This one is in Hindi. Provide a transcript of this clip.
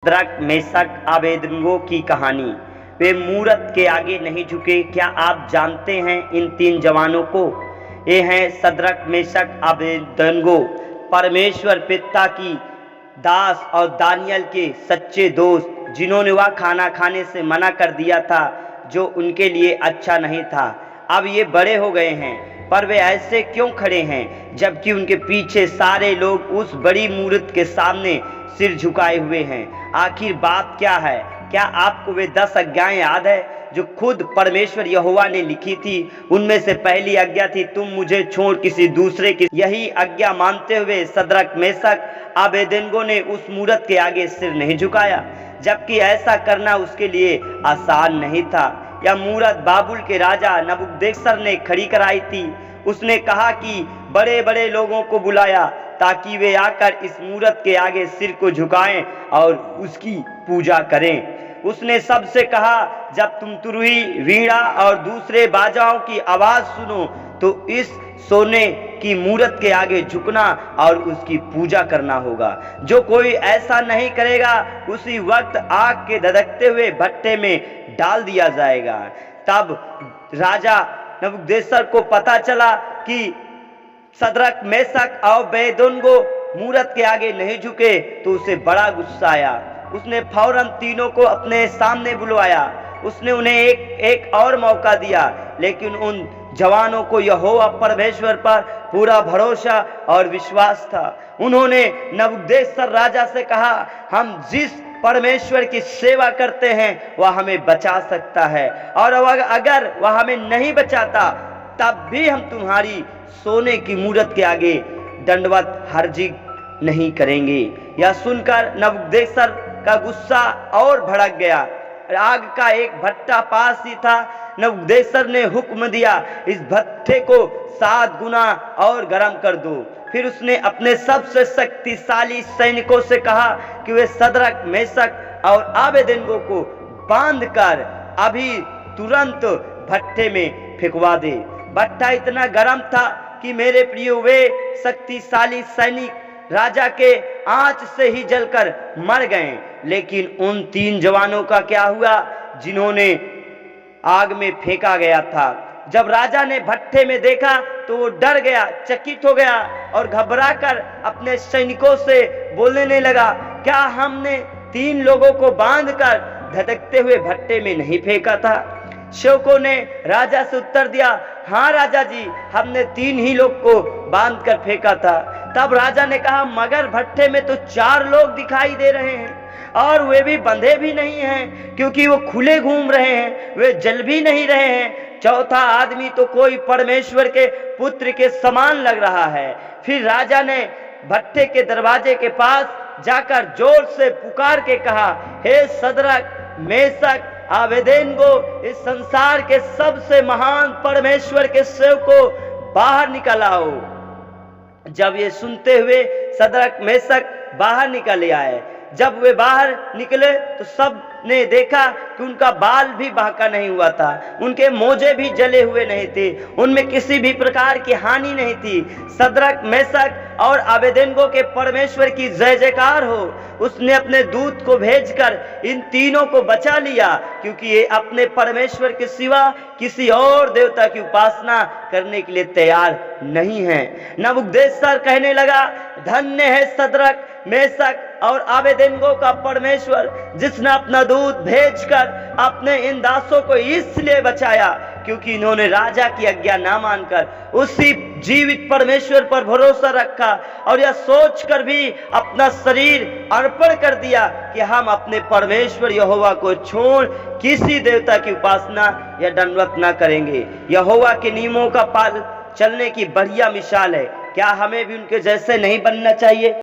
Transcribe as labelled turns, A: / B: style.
A: शद्रक, मेशक, अबेदनगो की कहानी। वे मूरत के आगे नहीं झुके। क्या आप जानते हैं इन तीन जवानों को? ये हैं शद्रक, मेशक, अबेदनगो, परमेश्वर पिता की दास और दानियल के सच्चे दोस्त, जिन्होंने वह खाना खाने से मना कर दिया था जो उनके लिए अच्छा नहीं था। अब ये बड़े हो गए हैं, पर वे ऐसे क्यों खड़े हैं जबकि उनके पीछे सारे लोग उस बड़ी मूरत के सामने सिर झुकाए हुए हैं? आखिर बात क्या है? क्या आपको वे 10 आज्ञाएं याद है जो खुद परमेश्वर यहोवा ने लिखी थी? उनमें से पहली आज्ञा थी, तुम मुझे छोड़ किसी दूसरे की। यही आज्ञा मानते हुए शद्रक, मेशक, अबेदनगो ने उस मूरत के आगे सिर नहीं झुकाया, जबकि ऐसा करना उसके लिए आसान नहीं था। यह मूरत बाबुल के राजा नबूकदनेस्सर ने खड़ी कराई थी। उसने कहा कि बड़े बड़े लोगों को बुलाया ताकि वे आकर इस मूरत के आगे सिर को झुकाएं और उसकी पूजा करें। उसने सबसे कहा, जब तुम तुरही, वीणा और दूसरे बाजाओं की आवाज सुनो तो इस सोने की मूरत के आगे झुकना और उसकी पूजा करना होगा। जो कोई ऐसा नहीं करेगा उसी वक्त आग के धधकते हुए भट्टे में डाल दिया जाएगा। तब राजा नबूकदनेस्सर को पता चला कि शद्रक, मेशक और अबेदनगो मूरत के आगे नहीं झुके, तो उसे बड़ा गुस्सा आया। उसने फौरन तीनों को अपने सामने बुलवाया। उसने उन्हें एक और मौका दिया, लेकिन उन जवानों को यहोवा परमेश्वर पर पूरा भरोसा और विश्वास था। उन्होंने नबूकदनेस्सर राजा से कहा, हम जिस परमेश्वर की सेवा करते हैं वह हमें बचा सकता है, और अगर वह हमें नहीं बचाता तब भी हम तुम्हारी सोने की मूरत के आगे दंडवत हर्जी नहीं करेंगे। यह सुनकर नबूकदनेस्सर का गुस्सा और भड़क गया। आग का एक भट्टा पास ही था। नबूकदनेस्सर ने हुक्म दिया, इस भट्टे को 7 गुना और गर्म कर दो। फिर उसने अपने सबसे शक्तिशाली सैनिकों से कहा कि वे शद्रक, मेशक और अबेदनगो को बांधकर अभी तुरंत भट्टे में फेंकवा दे। भट्टा इतना गर्म था कि मेरे प्रिय, वे शक्तिशाली सैनिक राजा के आंच से ही जलकर मर गए। लेकिन उन 3 जवानों का क्या हुआ जिन्होंने आग में फेंका गया था? जब राजा ने भट्टे में देखा तो वो डर गया, चकित हो गया और घबराकर अपने सैनिकों से बोलने लगा, क्या हमने 3 लोगों को बांधकर धधकते हुए भट्टे में नहीं फेंका था? सेवकों ने राजा से उत्तर दिया, हाँ राजा जी, हमने 3 ही लोग को बांधकर फेंका था। तब राजा ने कहा, मगर भट्टे में तो 4 लोग दिखाई दे रहे हैं और वे भी बंधे भी नहीं हैं, क्योंकि वो खुले घूम रहे हैं, वे जल भी नहीं रहे हैं। चौथा आदमी तो कोई परमेश्वर के पुत्र के समान लग रहा है। फिर राजा ने भट्टे के दरवाजे के पास जाकर जोर से पुकार के कहा, हे शद्रक, मेशक, अबेदनगो, इस संसार के सबसे महान परमेश्वर के सेवकों, बाहर निकल आओ। जब ये सुनते हुए शद्रक, मेशक बाहर निकल आए। जब वे बाहर निकले तो सब ने देखा कि उनका बाल भी बांका नहीं हुआ था, उनके मोजे भी जले हुए नहीं थे, उनमें किसी भी प्रकार की हानि नहीं थी। शद्रक, मेशक और अबेदनगो के परमेश्वर की जय जयकार हो। उसने अपने दूत को भेजकर इन तीनों को बचा लिया, क्योंकि ये अपने परमेश्वर के सिवा किसी और देवता की उपासना करने के लिए तैयार नहीं है। नबूकदनेस्सर कहने लगा, धन्य है शद्रक, मेशक और अबेदनगो का परमेश्वर, जिसने अपना दूत भेजकर अपने इन दासों को इसलिए बचाया क्योंकि इन्होंने राजा की आज्ञा ना मानकर उसी जीवित परमेश्वर पर भरोसा रखा और यह सोचकर भी अपना शरीर अर्पण कर दिया कि हम अपने परमेश्वर यहोवा को छोड़ किसी देवता की उपासना या दंडवत न करेंगे। यहोवा के नियमों का पालन चलने की बढ़िया मिसाल है। क्या हमें भी उनके जैसे नहीं बनना चाहिए?